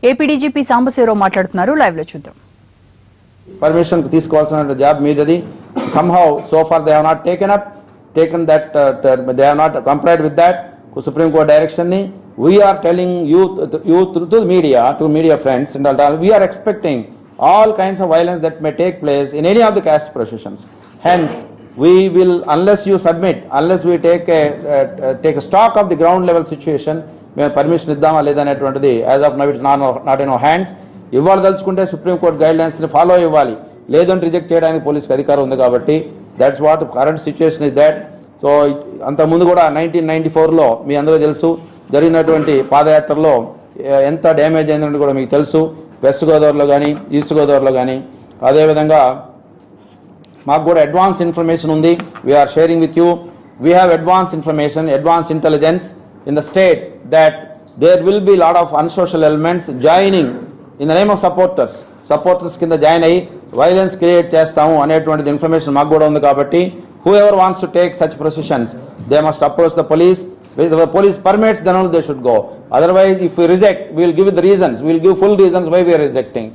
AP DGP Sambasivarao మాట్లాడుతున్నారు. Live లో చూద్దాం. పర్మిషన్ తీసుకోవాల్సిన job మీదది. somehow so far they have not taken that they have not complied with that Supreme Court direction ni. We are telling you to media friends and all, we are expecting all kinds of violence that may take place in any of the caste processions. Hence we will, unless you submit, unless we take a stock of the ground level situation, మేము permission ఇద్దామా లేదనేటువంటిది as of now it's not in our hands. ఇవ్వదలుచుకుంటే supreme court గైడ్ లైన్స్ని follow ఇవ్వాలి, లేదంటే reject చేయడానికి పోలీసుకి అధికారం ఉంది. కాబట్టి that's what current situation is that. So అంతకుముందు కూడా 1994లో మీ అందరూ తెలుసు జరిగినటువంటి పాదయాత్రలో ఎంత డ్యామేజ్ అయిందని కూడా మీకు తెలుసు. వెస్ట్ గోదావరిలో కానీ ఈస్ట్ గోదావరిలో కానీ. అదేవిధంగా మాకు కూడా అడ్వాన్స్ ఇన్ఫర్మేషన్ ఉంది. We're sharing with you. We have advance information, advance intelligence in the state that there will be lot of unsocial elements joining in the name of supporters కింద join అయ్యి violence create చేస్తాము అనేటువంటి information మాకు కూడా ఉంది. కాబట్టి whoever wants to take such processions, they must approach the police. If the police permits, then only they should go. Otherwise, if we reject, we will give the reasons, we will give full reasons why we are rejecting.